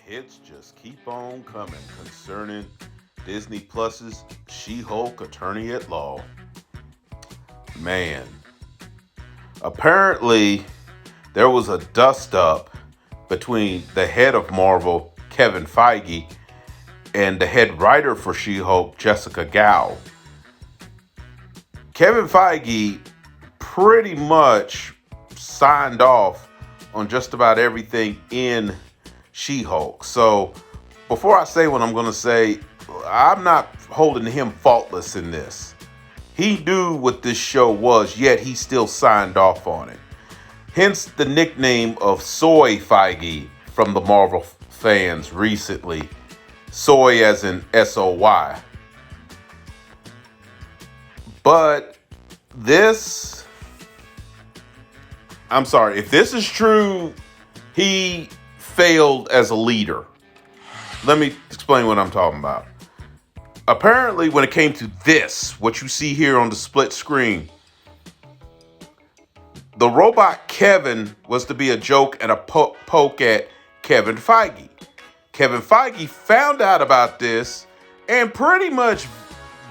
hits just keep on coming concerning Disney Plus's She-Hulk Attorney at Law. Man, apparently there was a dust up between the head of Marvel, Kevin Feige, and the head writer for She-Hulk, Jessica Gao. Kevin Feige pretty much signed off on just about everything in She-Hulk. So before I say what I'm going to say, I'm not holding him faultless in this. He knew what this show was, yet he still signed off on it. Hence the nickname of Soy Feige from the Marvel fans recently. Soy as in S-O-Y. But if this is true, he failed as a leader. Let me explain what I'm talking about. Apparently, when it came to this, what you see here on the split screen, the robot Kevin was to be a joke and a poke at Kevin Feige. Kevin Feige found out about this and pretty much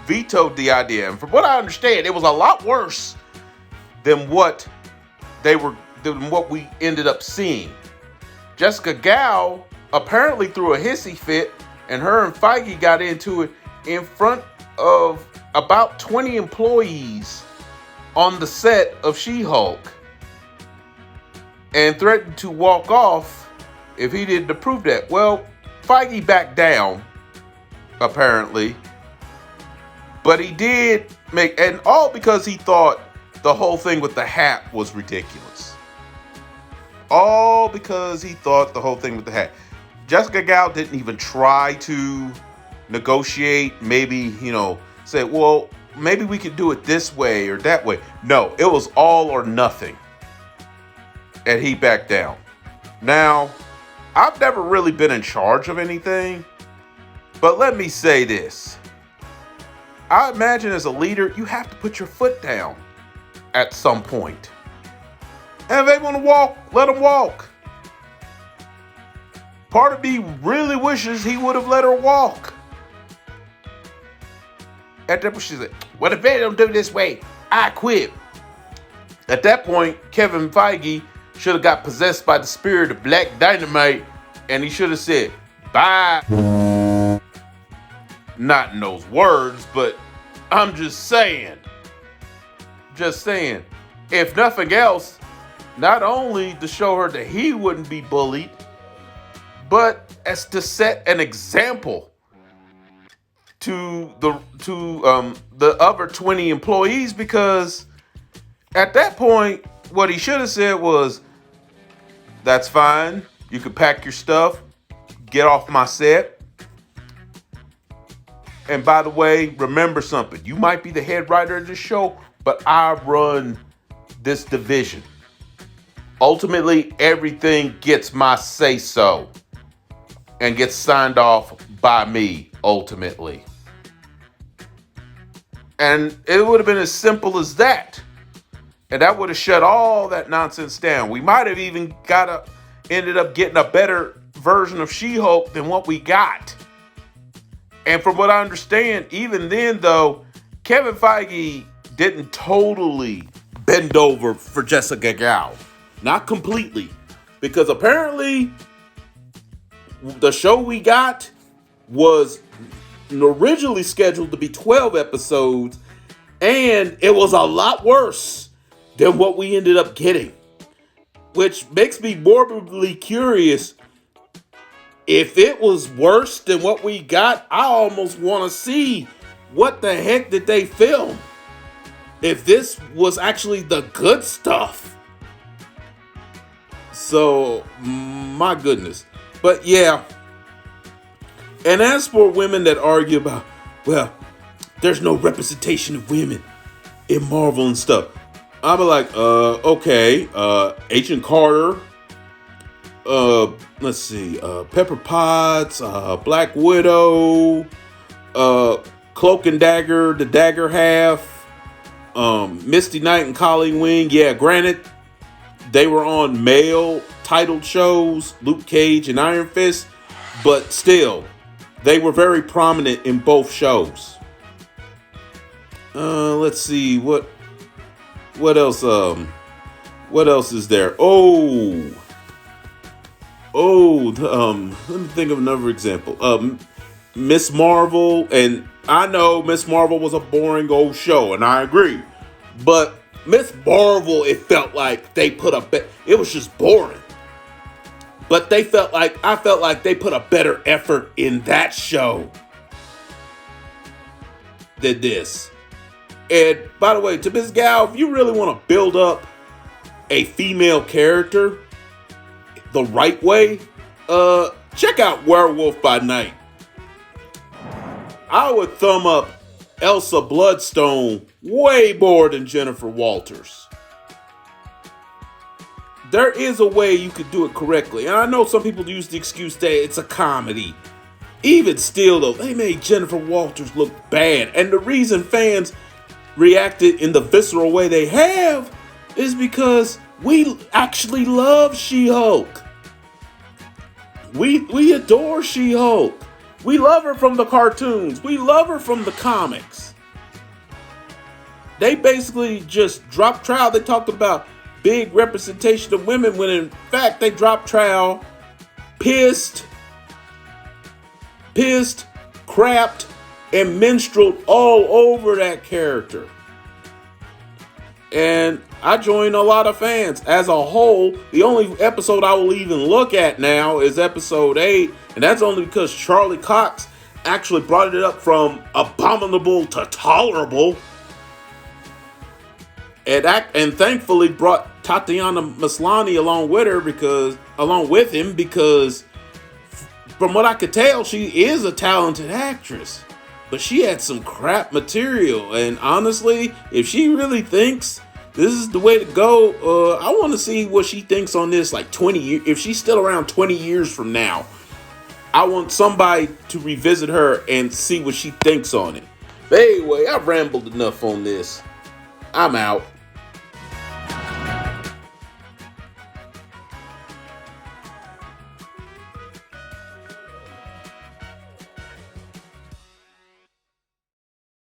vetoed the idea. And from what I understand, it was a lot worse than what we ended up seeing. Jessica Gao apparently threw a hissy fit, and her and Feige got into it in front of about 20 employees on the set of She-Hulk, and threatened to walk off if he didn't approve that. Well, Feige backed down, apparently, but he did and all because he thought the whole thing with the hat was ridiculous. All because he thought the whole thing with the hat. Jessica Gao didn't even try to negotiate, maybe, say, well, maybe we could do it this way or that way. No, it was all or nothing. And he backed down. Now, I've never really been in charge of anything, but let me say this. I imagine as a leader, you have to put your foot down at some point. And if they want to walk, let them walk. Part of me really wishes he would have let her walk. At that point, she's like, well, if they don't do it this way, I quit. At that point, Kevin Feige should have got possessed by the spirit of Black Dynamite, and he should have said, bye. Not in those words, but I'm just saying. If nothing else, not only to show her that he wouldn't be bullied, but as to set an example to the other 20 employees, because at that point, what he should have said was, that's fine. You can pack your stuff, get off my set. And by the way, remember something. You might be the head writer of this show, but I run this division. Ultimately, everything gets my say-so and gets signed off by me, ultimately. And it would have been as simple as that. And that would have shut all that nonsense down. We might have even ended up getting a better version of She-Hulk than what we got. And from what I understand, even then, though, Kevin Feige didn't totally bend over for Jessica Gao. Not completely. Because apparently, the show we got was originally scheduled to be 12 episodes, and it was a lot worse than what we ended up getting. Which makes me morbidly curious. If it was worse than what we got, I almost want to see what the heck did they film. If this was actually the good stuff. So, my goodness. But yeah. And as for women that argue about, well, there's no representation of women in Marvel and stuff. I'm like, okay, Agent Carter, let's see, Pepper Potts, Black Widow, Cloak and Dagger, the Dagger Half, Misty Knight and Colleen Wing. Yeah, granted, they were on male titled shows, Luke Cage and Iron Fist, but still, they were very prominent in both shows. Let's see what else. What else is there? Let me think of another example. Miss Marvel, and I know Miss Marvel was a boring old show, and I agree. But Miss Marvel, it felt like they put it was just boring. But I felt like they put a better effort in that show than this. And by the way, to Miss Gal, if you really want to build up a female character the right way, check out Werewolf by Night. I would thumb up Elsa Bloodstone way more than Jennifer Walters. There is a way you could do it correctly. And I know some people use the excuse that it's a comedy. Even still, though, they made Jennifer Walters look bad. And the reason fans reacted in the visceral way they have is because we actually love She-Hulk. We adore She-Hulk. We love her from the cartoons. We love her from the comics. They basically just dropped trowel. They talked about big representation of women when in fact they dropped trowel, pissed, crapped, and minstreled all over that character. And I join a lot of fans. As a whole, the only episode I will even look at now is episode 8. And that's only because Charlie Cox actually brought it up from abominable to tolerable. And thankfully brought Tatiana Maslany along with him because from what I could tell, she is a talented actress. But she had some crap material. And honestly, if she really thinks this is the way to go, I want to see what she thinks on this like 20 years. If she's still around 20 years from now, I want somebody to revisit her and see what she thinks on it. But anyway, I've rambled enough on this. I'm out.